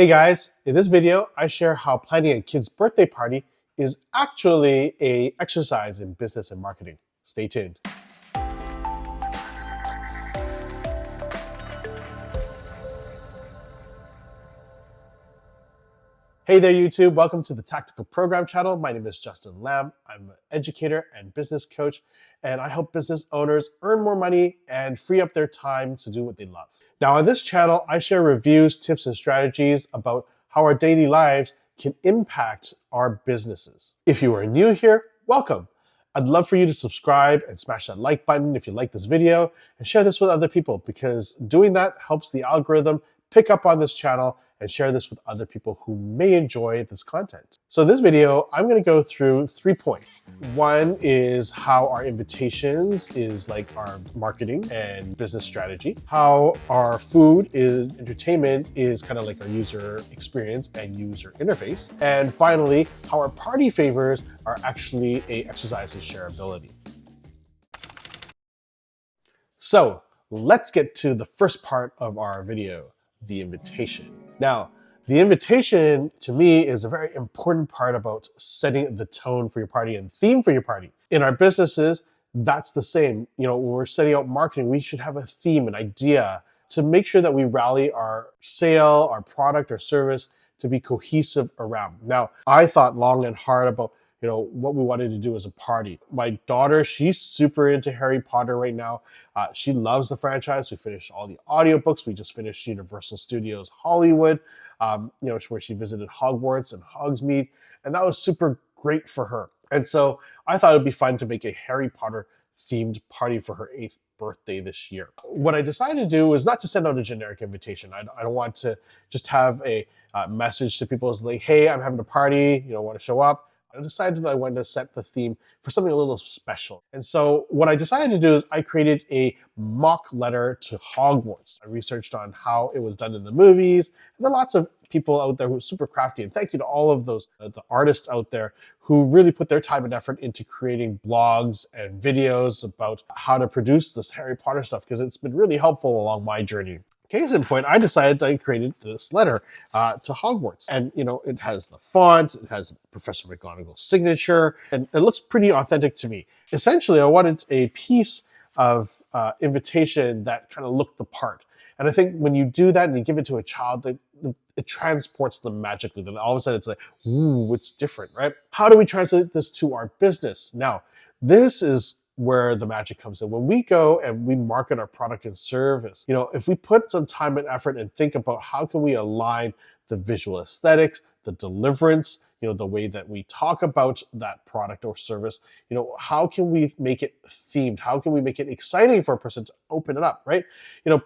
Hey guys, in this video, I share how planning a kid's birthday party is actually an exercise in business and marketing. Stay tuned. Hey there, YouTube. Welcome to the Tactical Program channel. My name is Justin Lam. I'm an educator and business coach, and I help business owners earn more money and free up their time to do what they love. Now, on this channel, I share reviews, tips, and strategies about how our daily lives can impact our businesses. If you are new here, welcome. I'd love for you to subscribe and smash that like button if you like this video and share this with other people, because doing that helps the algorithm pick up on this channel and share this with other people who may enjoy this content. So in this video, I'm gonna go through 3 points. One is how our invitations is like our marketing and business strategy. How our food is entertainment is kind of like our user experience and user interface. And finally, how our party favors are actually an exercise in shareability. So let's get to the first part of our video, the invitation. Now, the invitation to me is a very important part about setting the tone for your party and theme for your party. In our businesses, that's the same. You know, when we're setting out marketing, we should have a theme, an idea to make sure that we rally our sale, our product, or service to be cohesive around. Now, I thought long and hard about what we wanted to do as a party. My daughter, she's super into Harry Potter right now. She loves the franchise. We finished all the audiobooks. We just finished Universal Studios Hollywood, where she visited Hogwarts and Hogsmeade, and that was super great for her. And so I thought it'd be fun to make a Harry Potter themed party for her 8th birthday this year. What I decided to do was not to send out a generic invitation. I don't want to just have a message to people as like, hey, I'm having a party, want to show up. I decided I wanted to set the theme for something a little special. And so what I decided to do is I created a mock letter to Hogwarts. I researched on how it was done in the movies, and there are lots of people out there who are super crafty. And thank you to all of those, the artists out there who really put their time and effort into creating blogs and videos about how to produce this Harry Potter stuff, because it's been really helpful along my journey. Case in point, I decided I created this letter to Hogwarts. And, it has the font, it has Professor McGonagall's signature, and it looks pretty authentic to me. Essentially, I wanted a piece of invitation that kind of looked the part. And I think when you do that and you give it to a child, it transports them magically. Then all of a sudden it's like, ooh, it's different, right? How do we translate this to our business? Now, this is where the magic comes in. When we go and we market our product and service, if we put some time and effort and think about how can we align the visual aesthetics, the deliverance, the way that we talk about that product or service, how can we make it themed? How can we make it exciting for a person to open it up, right?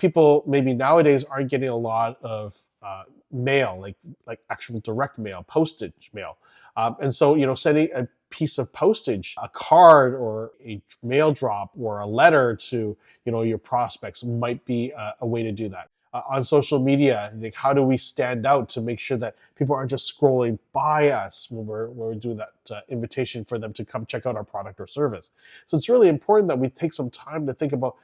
People maybe nowadays aren't getting a lot of mail, like actual direct mail, postage mail. And so, sending a piece of postage, a card or a mail drop or a letter to, your prospects might be a way to do that. On social media, like how do we stand out to make sure that people aren't just scrolling by us when we're doing that invitation for them to come check out our product or service. So it's really important that we take some time to think about,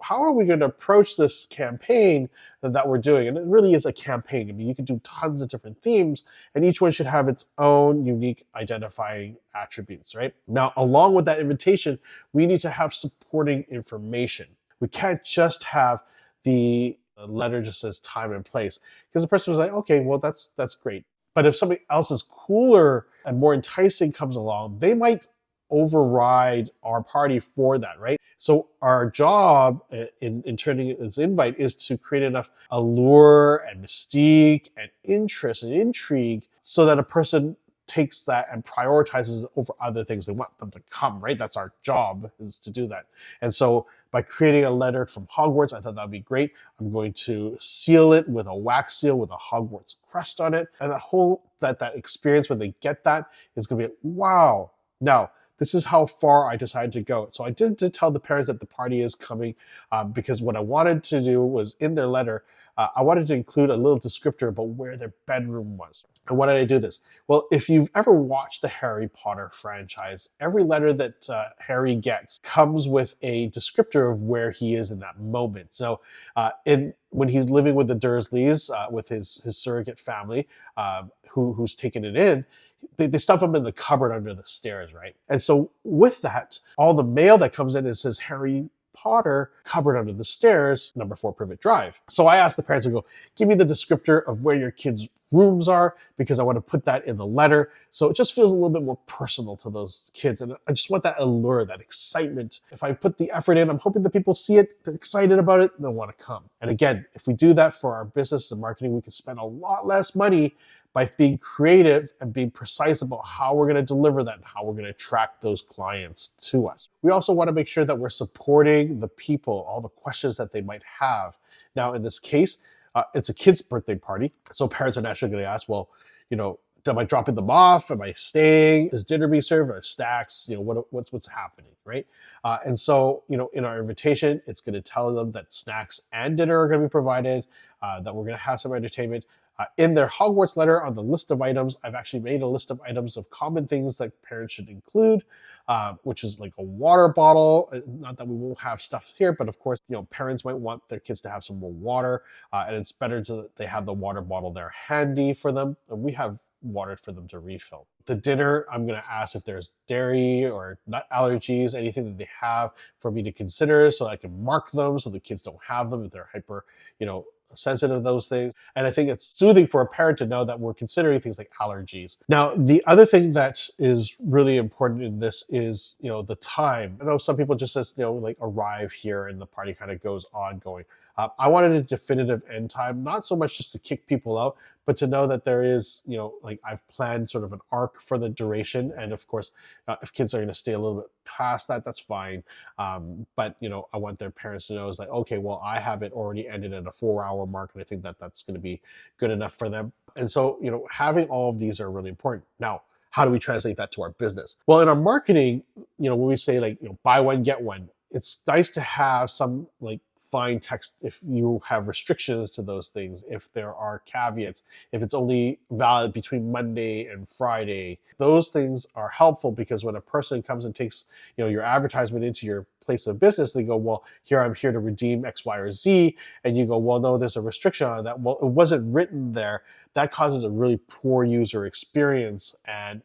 how are we going to approach this campaign that we're doing? And it really is a campaign. I mean, you can do tons of different themes, and each one should have its own unique identifying attributes, right? Now, along with that invitation, we need to have supporting information. We can't just have the letter just says time and place, because the person was like, okay, well, that's great. But if something else is cooler and more enticing comes along, they might override our party for that, right? So our job in turning this invite is to create enough allure and mystique and interest and intrigue so that a person takes that and prioritizes it over other things. They want them to come, right? That's our job, is to do that. And so by creating a letter from Hogwarts, I thought that'd be great. I'm going to seal it with a wax seal with a Hogwarts crest on it. And that experience when they get that is going to be, wow. Now, this is how far I decided to go. So I did tell the parents that the party is coming, because what I wanted to do was, in their letter, I wanted to include a little descriptor about where their bedroom was. And why did I do this? Well, if you've ever watched the Harry Potter franchise, every letter that Harry gets comes with a descriptor of where he is in that moment. So when he's living with the Dursleys, with his surrogate family, who's taken it in, they stuff him in the cupboard under the stairs, right? And so with that, all the mail that comes in, it says Harry Potter, cupboard under the stairs, number 4 Privet Drive. So I asked the parents to go, give me the descriptor of where your kids' rooms are, because I want to put that in the letter. So it just feels a little bit more personal to those kids. And I just want that allure, that excitement. If I put the effort in, I'm hoping that people see it, they're excited about it, and they'll want to come. And again, if we do that for our business and marketing, we can spend a lot less money by being creative and being precise about how we're going to deliver that and how we're going to attract those clients to us. We also want to make sure that we're supporting the people, all the questions that they might have. Now, in this case, it's a kid's birthday party. So parents are naturally going to ask, well, am I dropping them off? Am I staying? Is dinner being served or snacks? What's happening, right? And so, in our invitation, it's going to tell them that snacks and dinner are going to be provided, that we're going to have some entertainment. In their Hogwarts letter on the list of items, I've actually made a list of items of common things that parents should include, which is like a water bottle. Not that we won't have stuff here, but of course, parents might want their kids to have some more water, and it's better that they have the water bottle there handy for them. And we have water for them to refill. The dinner, I'm going to ask if there's dairy or nut allergies, anything that they have for me to consider, so I can mark them so the kids don't have them if they're hyper, sensitive to those things. And I think it's soothing for a parent to know that we're considering things like allergies. Now, the other thing that is really important in this is, the time. I know some people just says, arrive here and the party kind of goes ongoing. I wanted a definitive end time, not so much just to kick people out, but to know that there is, I've planned sort of an arc for the duration. And of course, if kids are going to stay a little bit past that, that's fine. But, I want their parents to know is like, okay, well, I have it already ended at a 4-hour mark. And I think that that's going to be good enough for them. And so, having all of these are really important. Now, how do we translate that to our business? Well, in our marketing, when we say buy one, get one, it's nice to have some fine text if you have restrictions to those things, if there are caveats, if it's only valid between Monday and Friday. Those things are helpful because when a person comes and takes your advertisement into your place of business, they go, well, I'm here to redeem X, Y, or Z. And you go, well, no, there's a restriction on that. Well, it wasn't written there. That causes a really poor user experience. And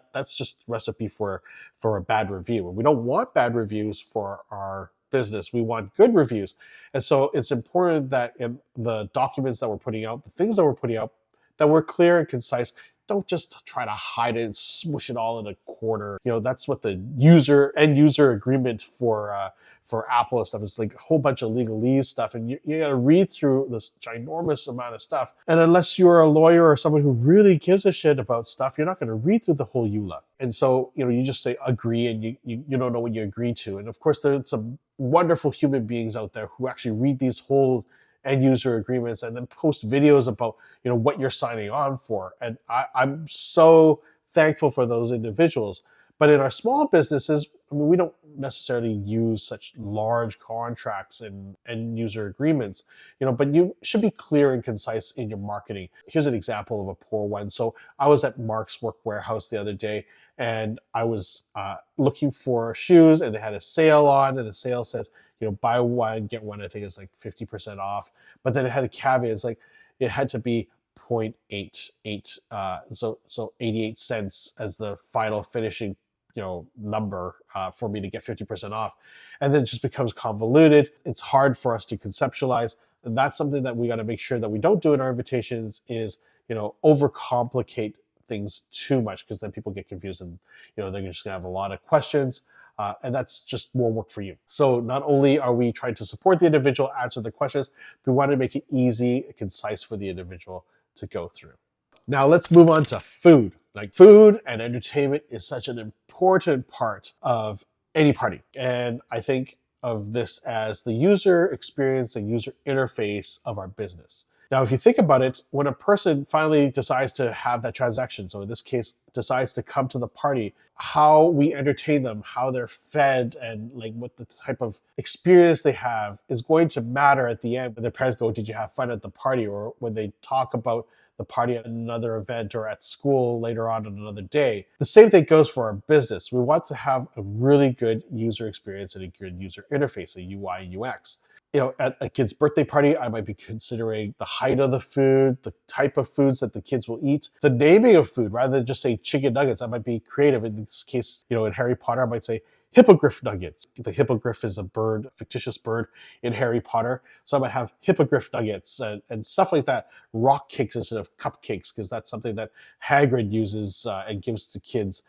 that's just recipe for a bad review. And we don't want bad reviews for our business. We want good reviews. And so it's important that in the documents that we're putting out, the things that we're putting out, that we're clear and concise. Don't just try to hide it and smush it all in a corner. That's what the end user agreement for Apple and stuff is, like a whole bunch of legalese stuff. And you got to read through this ginormous amount of stuff. And unless you're a lawyer or someone who really gives a shit about stuff, you're not going to read through the whole EULA. And so, you just say agree, and you don't know what you agree to. And of course, there's some wonderful human beings out there who actually read these whole end user agreements and then post videos about what you're signing on for. And I'm so thankful for those individuals. But in our small businesses, we don't necessarily use such large contracts and end user agreements, but you should be clear and concise in your marketing. Here's an example of a poor one. So I was at Mark's Work Wearhouse the other day, and I was looking for shoes, and they had a sale on, and the sale says, buy one, get one. I think it's like 50% off. But then it had a caveat. It's like it had to be 0.88, so 88 cents as the final finishing number for me to get 50% off. And then it just becomes convoluted. It's hard for us to conceptualize. And that's something that we got to make sure that we don't do in our invitations is, overcomplicate things too much, because then people get confused and, they're just gonna have a lot of questions. And that's just more work for you. So not only are we trying to support the individual, answer the questions, but we want to make it easy and concise for the individual to go through. Now let's move on to food. Food and entertainment is such an important part of any party. And I think of this as the user experience and user interface of our business. Now, if you think about it, when a person finally decides to have that transaction, so in this case, decides to come to the party, how we entertain them, how they're fed, and like what the type of experience they have is going to matter at the end. When their parents go, "Did you have fun at the party?" Or when they talk about the party at another event or at school later on another day. The same thing goes for our business. We want to have a really good user experience and a good user interface, a UI, UX. At a kid's birthday party, I might be considering the height of the food, the type of foods that the kids will eat, the naming of food. Rather than just say chicken nuggets, I might be creative. In this case, in Harry Potter, I might say hippogriff nuggets. The hippogriff is a bird, a fictitious bird in Harry Potter. So I might have hippogriff nuggets and stuff like that. Rock cakes instead of cupcakes, because that's something that Hagrid uses and gives to kids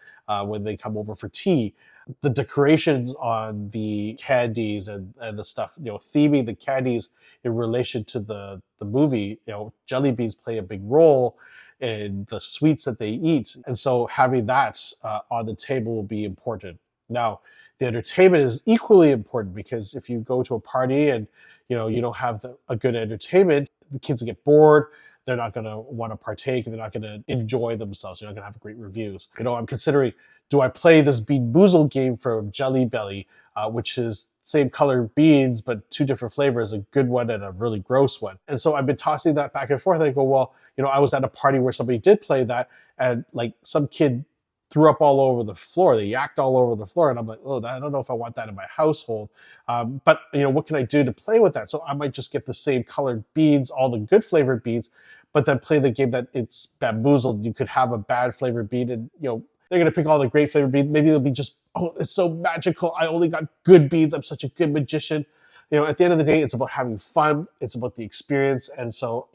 when they come over for tea. The decorations on the candies and the stuff, theming the candies in relation to the movie. Jelly beans play a big role in the sweets that they eat. And so having that on the table will be important. Now, the entertainment is equally important, because if you go to a party and you don't have a good entertainment, the kids get bored. They're not going to want to partake, and they're not going to enjoy themselves. You're not going to have great reviews. I'm considering, do I play this Bean Boozled game from Jelly Belly, which is same color beans, but two different flavors, a good one and a really gross one. And so I've been tossing that back and forth. I go, well, I was at a party where somebody did play that, and like some kid threw up all over the floor. They yacked all over the floor. And I'm like, oh, I don't know if I want that in my household. But what can I do to play with that? So I might just get the same colored beans, all the good flavored beans, but then play the game that it's bamboozled. You could have a bad flavored bean, and they're going to pick all the great flavored beans. Maybe they'll be just, oh, it's so magical. I only got good beans. I'm such a good magician. At the end of the day, it's about having fun. It's about the experience. And so,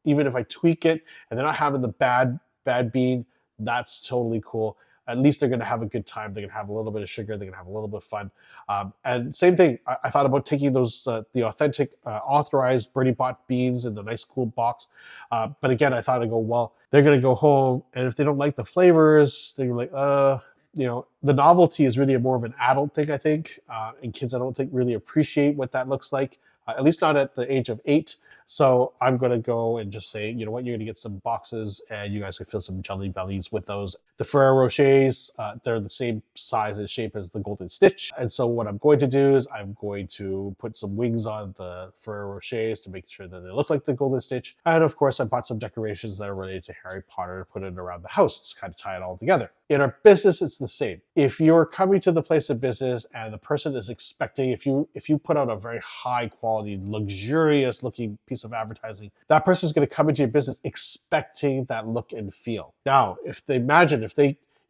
even if I tweak it and they're not having the bad bean, that's totally cool. At least they're going to have a good time. They're going to have a little bit of sugar. They're going to have a little bit of fun. And same thing, I thought about taking those, the authentic, authorized Bernie Bot beans in the nice cool box. But again, I thought, well, they're going to go home, and if they don't like the flavors, they're like, the novelty is really more of an adult thing, I think. And kids, I don't think, really appreciate what that looks like, at least not at the age of 8. So I'm going to go and just say, you know what, you're going to get some boxes, and you guys can fill some Jelly Bellies with those. The Ferrero Rochers, they're the same size and shape as the Golden Stitch. And so what I'm going to do is I'm going to put some wings on the Ferrero Rochers to make sure that they look like the Golden Stitch. And of course, I bought some decorations that are related to Harry Potter to put it around the house to kind of tie it all together. In our business, it's the same. If you're coming to the place of business and the person is expecting, if you put out a very high quality, luxurious looking piece of advertising, that person is going to come into your business expecting that look and feel. Now, if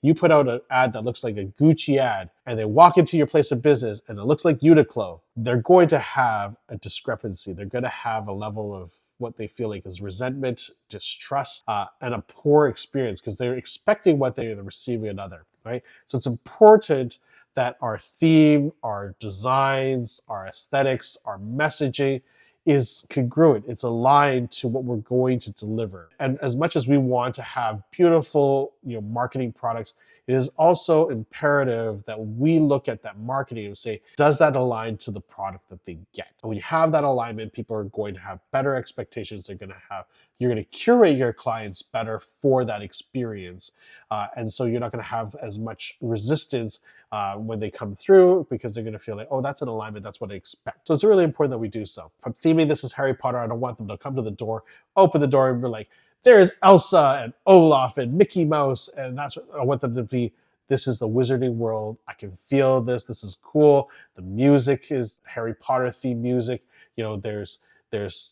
you put out an ad that looks like a Gucci ad, and they walk into your place of business and it looks like Uniqlo, they're going to have a discrepancy. They're going to have a level of what they feel like is resentment, distrust, and a poor experience, because they're expecting what they're receiving another, right? So it's important that our theme, our designs, our aesthetics, our messaging is congruent. It's aligned to what we're going to deliver. And as much as we want to have beautiful, marketing products, it is also imperative that we look at that marketing and say, does that align to the product that they get? And when you have that alignment, people are going to have better expectations. You're going to curate your clients better for that experience. And so you're not going to have as much resistance when they come through, because they're going to feel like, oh, that's an alignment. That's what I expect. So it's really important that we do so. If I'm theming this as Harry Potter, I don't want them to come to the door, open the door, and be like, there's Elsa and Olaf and Mickey Mouse, and that's what I want them to be. This is the wizarding world. I can feel this. This is cool. The music is Harry Potter themed music. There's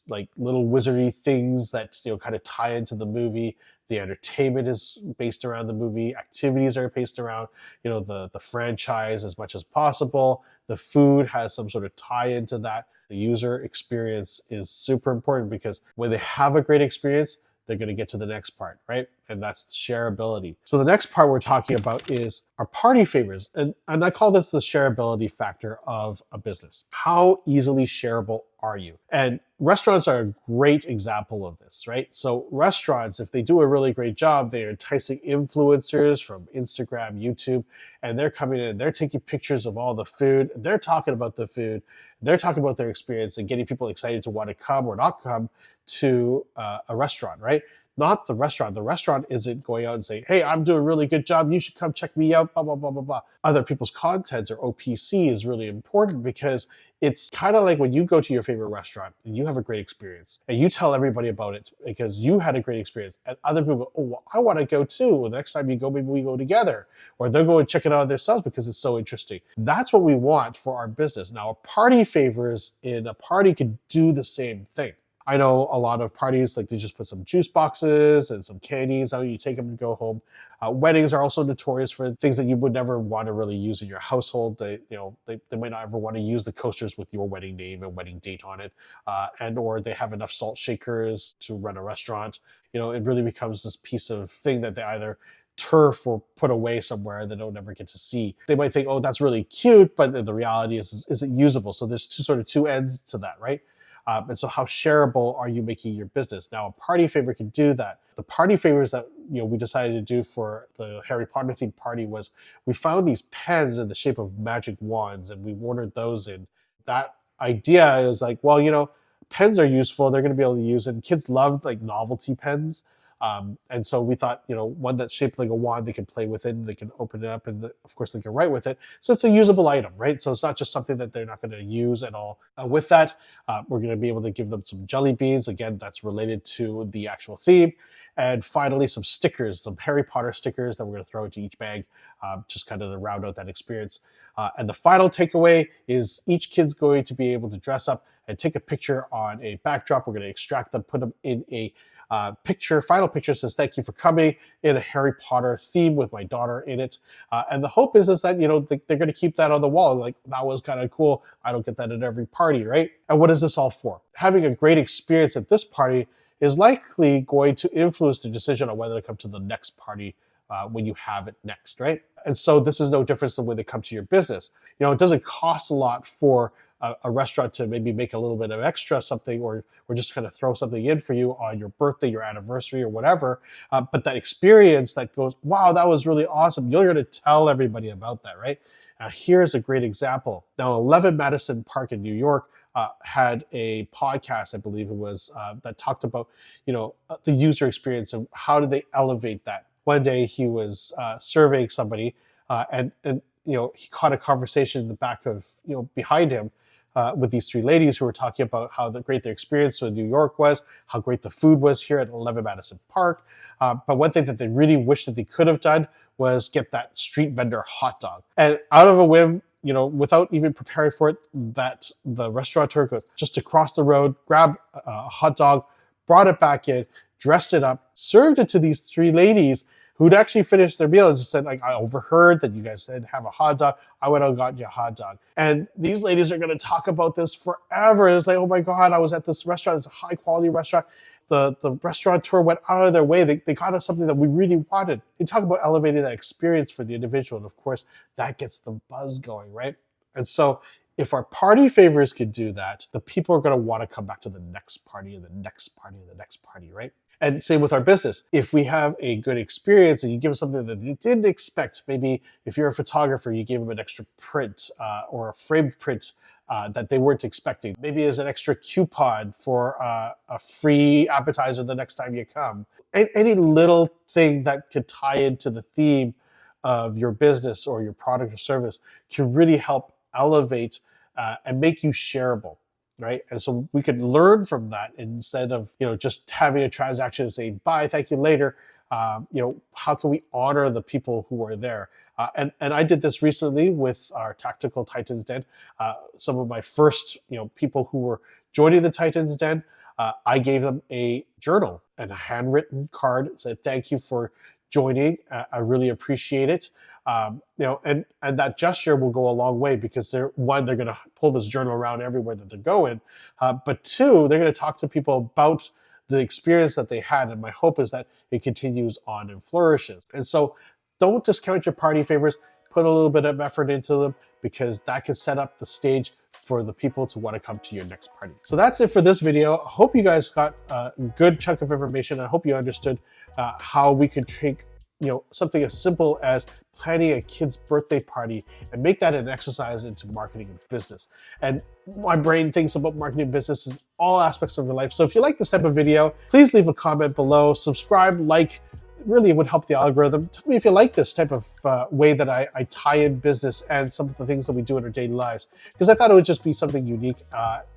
like little wizardy things that kind of tie into the movie. The entertainment is based around the movie. Activities are based around the franchise as much as possible. The food has some sort of tie into that. The user experience is super important, because when they have a great experience, they're going to get to the next part, right? And that's shareability. So the next part we're talking about is our party favors. And I call this the shareability factor of a business. How easily shareable are you? And restaurants are a great example of this, right? So restaurants, if they do a really great job, they're enticing influencers from Instagram, YouTube, and they're coming in, they're taking pictures of all the food, they're talking about the food, they're talking about their experience and getting people excited to want to come or not come to a restaurant, right? Not the restaurant. The restaurant isn't going out and saying, hey, I'm doing a really good job. You should come check me out, blah, blah, blah, blah, blah. Other people's contents or OPC is really important because it's kind of like when you go to your favorite restaurant and you have a great experience and you tell everybody about it because you had a great experience and other people go, oh, well, I want to go too. Well, the next time you go, maybe we go together, or they'll go and check it out themselves because it's so interesting. That's what we want for our business. Now, party favors in a party could do the same thing. I know a lot of parties, like they just put some juice boxes and some candies out, you take them and go home. Weddings are also notorious for things that you would never want to really use in your household. They might not ever want to use the coasters with your wedding name and wedding date on it, and or they have enough salt shakers to run a restaurant. It really becomes this piece of thing that they either turf or put away somewhere they don't ever get to see. They might think, oh, that's really cute, but the reality is it usable? So there's two ends to that, right? And so how shareable are you making your business? Now, a party favor can do that. The party favors that we decided to do for the Harry Potter themed party was we found these pens in the shape of magic wands and we ordered those in. That idea is like, well, pens are useful. They're going to be able to use it. And kids love like novelty pens. And so we thought, one that's shaped like a wand, they can play with it and they can open it up and of course they can write with it. So it's a usable item, right? So it's not just something that they're not going to use at all. With that, we're going to be able to give them some jelly beans. Again, that's related to the actual theme. And finally, some stickers, some Harry Potter stickers that we're going to throw into each bag, just kind of to round out that experience. And the final takeaway is each kid's going to be able to dress up and take a picture on a backdrop. We're going to extract them, put them in a final picture says, thank you for coming, in a Harry Potter theme with my daughter in it. And the hope is that, they're going to keep that on the wall. Like, that was kind of cool. I don't get that at every party, right? And what is this all for? Having a great experience at this party is likely going to influence the decision on whether to come to the next party when you have it next, right? And so this is no different than when they come to your business. It doesn't cost a lot for a restaurant to maybe make a little bit of extra something or just kind of throw something in for you on your birthday, your anniversary, or whatever. But that experience that goes, wow, that was really awesome. You're going to tell everybody about that, right? Here's a great example. Now, 11 Madison Park in New York had a podcast, I believe it was, that talked about, the user experience and how do they elevate that. One day he was surveying somebody and he caught a conversation in the back of, behind him with these three ladies who were talking about how great their experience in New York was, how great the food was here at 11 Madison Park. But one thing that they really wished that they could have done was get that street vendor hot dog. And out of a whim, without even preparing for it, that the restaurateur goes just across the road, grabbed a hot dog, brought it back in, dressed it up, served it to these three ladies who'd actually finished their meal and just said, like, I overheard that you guys said have a hot dog. I went out and got you a hot dog. And these ladies are going to talk about this forever. It's like, oh my God, I was at this restaurant. It's a high quality restaurant. The restaurateur went out of their way. They got us something that we really wanted. They talk about elevating that experience for the individual. And of course, that gets the buzz going, right? And so if our party favors could do that, the people are going to want to come back to the next party and the next party and the next party, right? And same with our business. If we have a good experience and you give them something that they didn't expect, maybe if you're a photographer, you gave them an extra print or a framed print that they weren't expecting. Maybe as an extra coupon for a free appetizer the next time you come. Any little thing that could tie into the theme of your business or your product or service can really help elevate and make you shareable. Right. And so we could learn from that instead of, just having a transaction and saying, bye, thank you later. How can we honor the people who are there? And I did this recently with our Tactical Titans Den. Some of my first, people who were joining the Titans Den, I gave them a journal and a handwritten card, said, thank you for joining. I really appreciate it. And that gesture will go a long way because they're going to pull this journal around everywhere that they're going. But two, they're going to talk to people about the experience that they had. And my hope is that it continues on and flourishes. And so don't discount your party favors, put a little bit of effort into them because that can set up the stage for the people to want to come to your next party. So that's it for this video. I hope you guys got a good chunk of information. I hope you understood how we can take something as simple as planning a kid's birthday party and make that an exercise into marketing and business. And my brain thinks about marketing and business in all aspects of your life. So if you like this type of video, please leave a comment below, subscribe, like. Really, it would help the algorithm. Tell me if you like this type of way that I tie in business and some of the things that we do in our daily lives, because I thought it would just be something unique,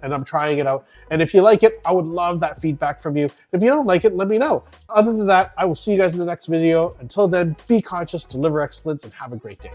and I'm trying it out. And if you like it, I would love that feedback from you. If you don't like it, let me know. Other than that, I will see you guys in the next video. Until then, be conscious, deliver excellence, and have a great day.